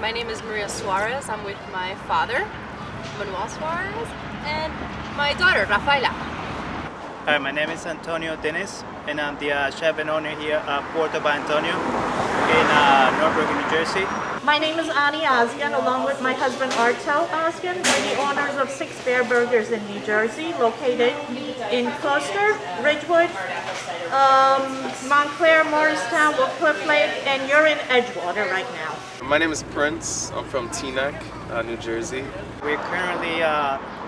my name is Maria Suarez. I'm with my father, Manuel Suarez, and my daughter, Rafaela. Hi, my name is Antonio Dennis, and I'm the chef and owner here at Porto by Antonio in North Bergen, New Jersey. My name is Ani Asyan, along with my husband Artel Asyan. We're the owners of 6 Bareburgers in New Jersey, located in Gloucester, Ridgewood, Montclair, Morristown, Cliff Lake, and you're in Edgewater right now. My name is Prince. I'm from Teaneck, New Jersey. We're currently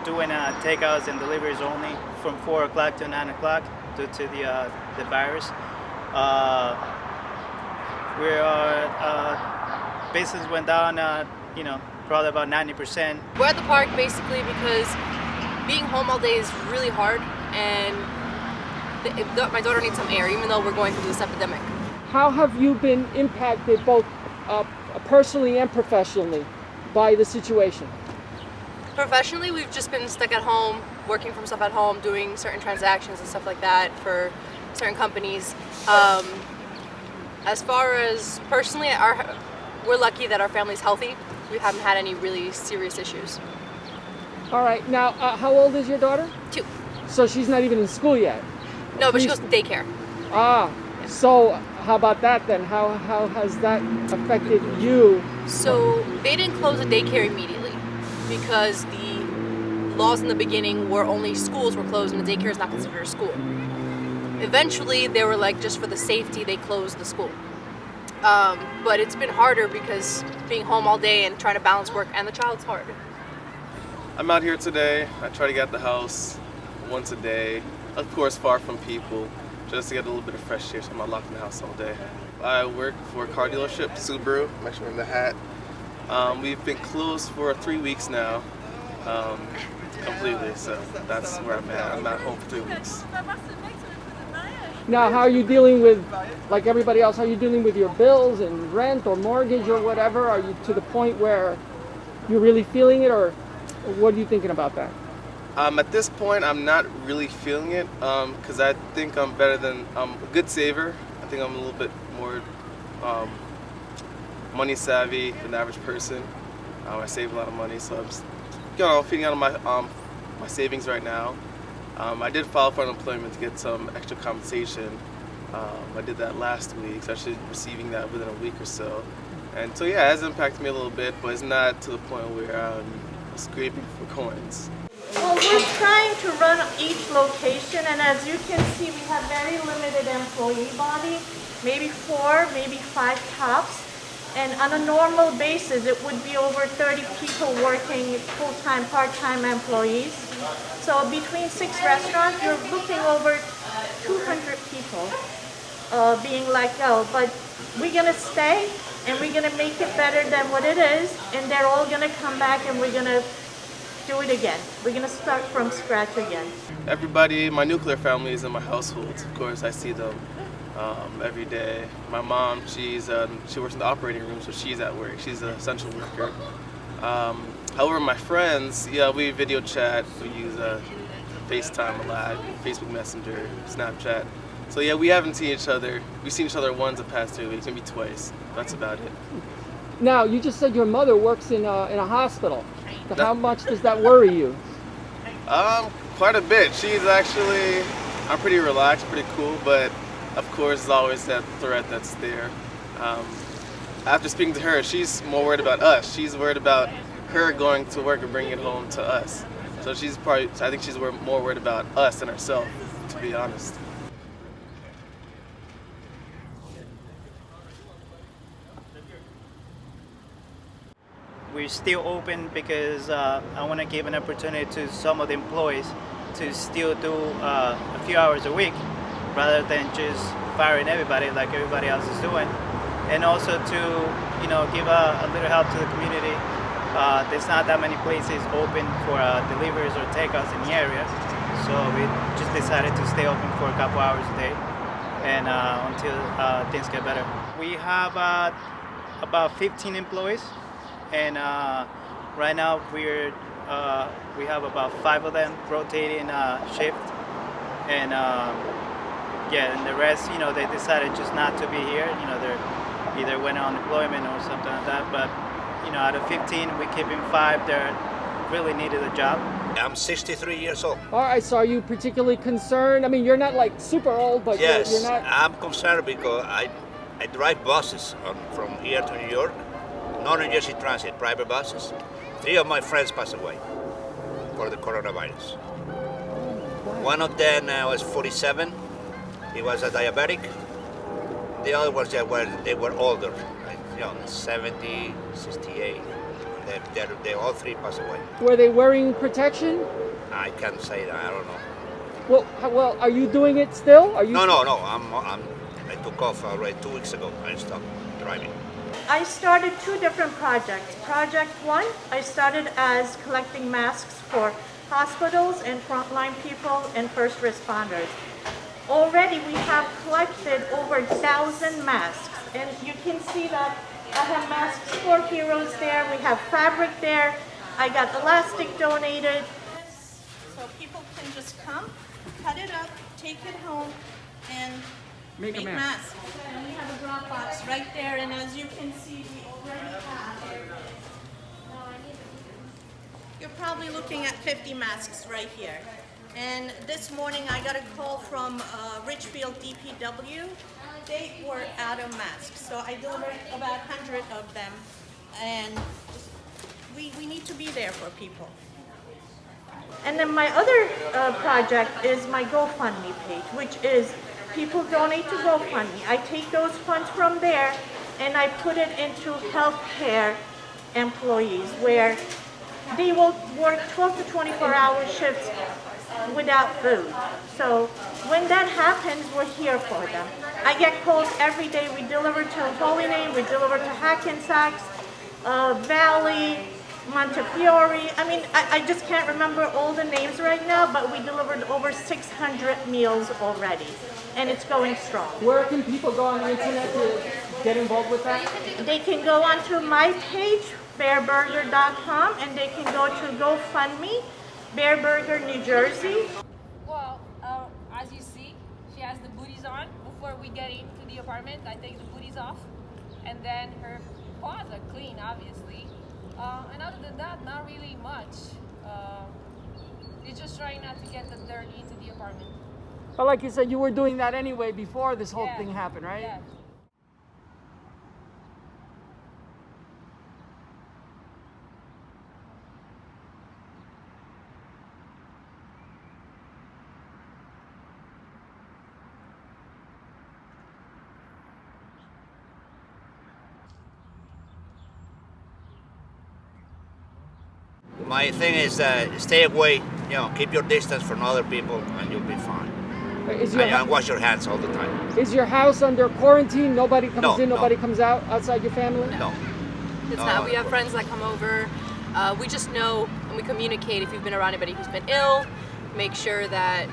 doing takeouts and deliveries only from 4 o'clock to 9 o'clock due to the virus. Business went down, probably about 90%. We're at the park basically because being home all day is really hard, and my daughter needs some air, even though we're going through this epidemic. How have you been impacted both personally and professionally by the situation? Professionally, we've just been stuck at home, working from stuff at home, doing certain transactions and stuff like that for certain companies. As far as personally, we're lucky that our family's healthy. We haven't had any really serious issues. All right. Now, how old is your daughter? 2. So she's not even in school yet? No, but she goes to daycare. So how about that then? How has that affected you? So they didn't close the daycare immediately because the laws in the beginning were only schools were closed and the daycare is not considered a school. Eventually, they were like, just for the safety, they closed the school. But it's been harder because being home all day and trying to balance work and the child's hard. I'm out here today. I try to get out the house once a day, of course far from people, just to get a little bit of fresh air so I'm not locked in the house all day. I work for a car dealership, Subaru. I'm actually wearing the hat. We've been closed for 3 weeks now, completely, so that's where I'm at. I'm at home for 3 weeks. Now, how are you dealing with, like everybody else, how are you dealing with your bills and rent or mortgage or whatever? Are you to the point where you're really feeling it, or what are you thinking about that? At this point, I'm not really feeling it because I think I'm better than, I'm a good saver. I think I'm a little bit more money savvy than the average person. I save a lot of money, so I'm just, feeding out of my savings right now. I did file for unemployment to get some extra compensation. I did that last week, so I should be receiving that within a week or so. And so yeah, it has impacted me a little bit, but it's not to the point where I'm scraping for coins. Well, we're trying to run each location, and as you can see, we have very limited employee body, maybe 4, maybe 5 tops. And on a normal basis, it would be over 30 people working, full-time, part-time employees. So between 6 restaurants, you're looking over 200 people being let go. But we're gonna stay, and we're gonna make it better than what it is, and they're all gonna come back, and we're gonna do it again. We're gonna start from scratch again. Everybody, my nuclear family is in my household. Of course, I see them every day. My mom, she works in the operating room, so she's at work. She's an essential worker. However, my friends, yeah, we video chat. We use FaceTime a lot, Facebook Messenger, Snapchat. So yeah, we haven't seen each other. We've seen each other once the past 2 weeks, maybe twice. That's about it. Now, you just said your mother works in a hospital. How much does that worry you? Quite a bit. She's actually, I'm pretty relaxed, pretty cool, but of course, there's always that threat that's there. After speaking to her, she's more worried about us. She's worried about her going to work and bringing it home to us. So I think she's more worried about us than herself, to be honest. We're still open because I want to give an opportunity to some of the employees to still do a few hours a week rather than just firing everybody like everybody else is doing. And also to give a little help to the community. There's not that many places open for deliveries or takeouts in the area, so we just decided to stay open for a couple hours a day and until things get better. We have about 15 employees, and right now we have about 5 of them rotating shift, and and the rest, they decided just not to be here. They either went on unemployment or something like that. But out of 15, we're keeping 5 that really needed a job. I'm 63 years old. All right, so are you particularly concerned? I mean, you're not like super old, but Yes, you're not. I'm concerned because I drive buses from here to New York, non-New Jersey Transit, private buses. 3 of my friends passed away for the coronavirus. One of them was 47. He was a diabetic. The other ones they were older, like 70, 68. They all 3 passed away. Were they wearing protection? I can't say that. I don't know. Well, are you doing it still? Are you? No. I took off already 2 weeks ago. I stopped driving. I started 2 different projects. Project 1, I started as collecting masks for hospitals and frontline people and first responders. Already we have collected over 1,000 masks, and you can see that I have masks for heroes there. We have fabric there. I got elastic donated. So people can just come, cut it up, take it home, and Make a mask. masks. And we have a drop box right there, and as you can see, we already have. You're probably looking at 50 masks right here. And this morning I got a call from Richfield DPW. They were out of masks, so I delivered about 100 of them, and we need to be there for people. And then my other project is my GoFundMe page, which is people donate to GoFundMe. I take those funds from there and I put it into healthcare employees where they will work 12 to 24-hour shifts without food. So when that happens, we're here for them. I get calls every day. We deliver to Holy Name, we deliver to Hackensack, Valley, Montefiore. I mean, I just can't remember all the names right now, but we delivered over 600 meals already, and it's going strong. Where can people go on the internet to get involved with that? They can go onto my page, Bareburger.com, and they can go to GoFundMe, Bareburger, New Jersey. Well, as you see, she has the booties on. Before we get into the apartment, I take the booties off, and then her paws are clean, obviously. And other than that, not really much. You're just trying not to get the dirt into the apartment. But like you said, you were doing that anyway before this whole Yeah, thing happened, right? Yeah. My thing is stay away, keep your distance from other people and you'll be fine. And wash your hands all the time. Is your house under quarantine? Nobody comes in, No. nobody comes out outside your family? No. It's not. We have friends that come over. We just know and we communicate if you've been around anybody who's been ill. Make sure that,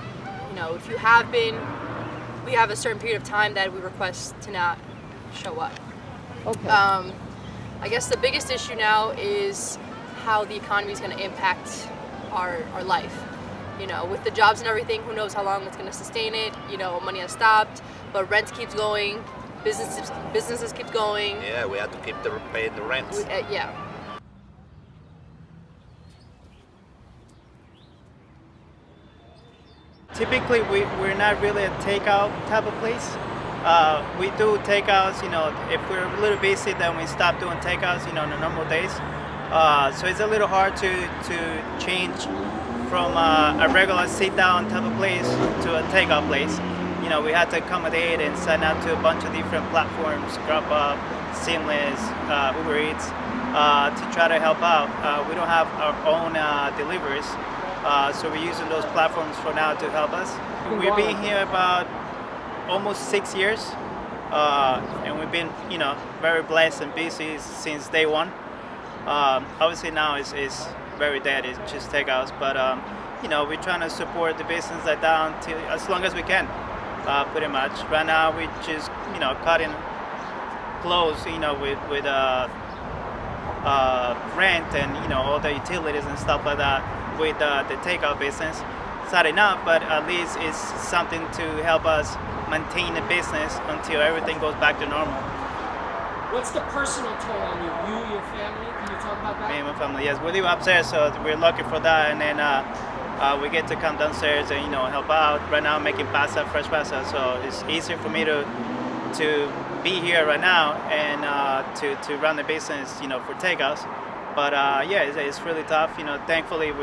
if you have been, we have a certain period of time that we request to not show up. Okay. I guess the biggest issue now is how the economy is going to impact our life. With the jobs and everything, who knows how long it's going to sustain it. Money has stopped, but rent keeps going, businesses keep going. Yeah, we have to keep paying the rent. Yeah. Typically, we're not really a takeout type of place. We do takeouts, if we're a little busy, then we stop doing takeouts, on the normal days. So it's a little hard to change from a regular sit-down type of place to a takeout place. We had to accommodate and sign up to a bunch of different platforms, Grubhub, Seamless, Uber Eats, to try to help out. We don't have our own deliveries, so we're using those platforms for now to help us. We've been here about almost 6 years, and we've been, very blessed and busy since day one. Obviously now it's very dead, it's just takeouts, but we're trying to support the business down to as long as we can, pretty much. Right now we just, cutting close, with rent and, all the utilities and stuff like that with the takeout business. It's not enough, but at least it's something to help us maintain the business until everything goes back to normal. What's the personal toll on you? You, your family? Can you talk about that? Me and my family, yes. We live upstairs, so we're lucky for that. And then we get to come downstairs and help out. Right now, I'm making pasta, fresh pasta, so it's easier for me to be here right now and to run the business, for takeouts. But yeah, it's really tough. Thankfully,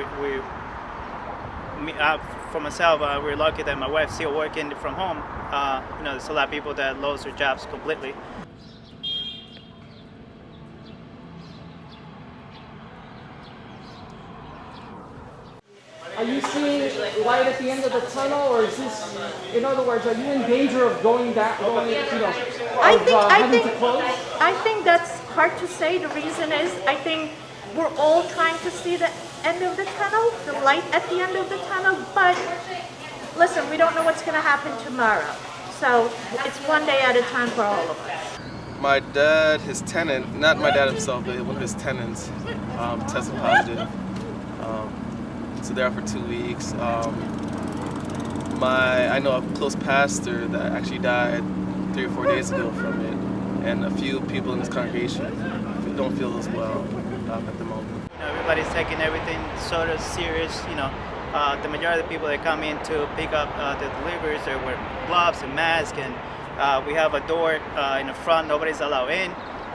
for myself, we're lucky that my wife's still working from home. There's a lot of people that lost their jobs completely. Are you seeing light at the end of the tunnel, or is this, in other words, are you in danger of going back, having to close? I think that's hard to say. The reason is, I think we're all trying to see the end of the tunnel, the light at the end of the tunnel, but listen, we don't know what's going to happen tomorrow. So it's one day at a time for all of us. My dad, his tenant, not my dad himself, but one of his tenants, tested positive. So they're out for 2 weeks. I know a close pastor that actually died 3 or 4 days ago from it, and a few people in this congregation don't feel as well at the moment. Everybody's taking everything sort of serious. The majority of the people that come in to pick up the deliveries, they wear gloves and masks, and we have a door in the front. Nobody's allowed in.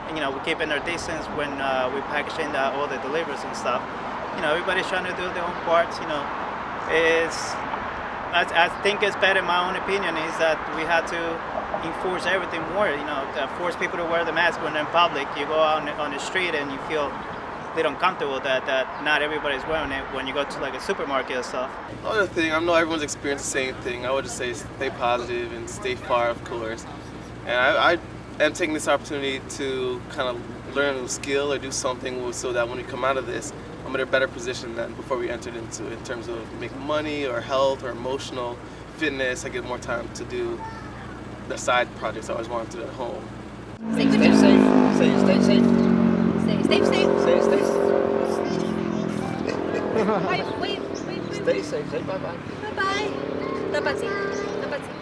And, we're keeping our distance when we're packaging all the deliveries and stuff. Everybody's trying to do their own parts. I think it's better, in my own opinion, is that we have to enforce everything more. To force people to wear the mask when they're in public. You go out on the street and you feel a little uncomfortable that not everybody's wearing it when you go to like a supermarket or stuff. Other thing, I know everyone's experienced the same thing. I would just say stay positive and stay far, of course. And I am taking this opportunity to kind of learn a new skill or do something so that when we come out of this, I'm in a better position than before we entered into it in terms of making money or health or emotional fitness. I get more time to do the side projects I always wanted to do at home. Stay safe. Stay safe. Stay safe. Stay Wait. Stay safe. Say bye-bye. Bye-bye. Dapat sih.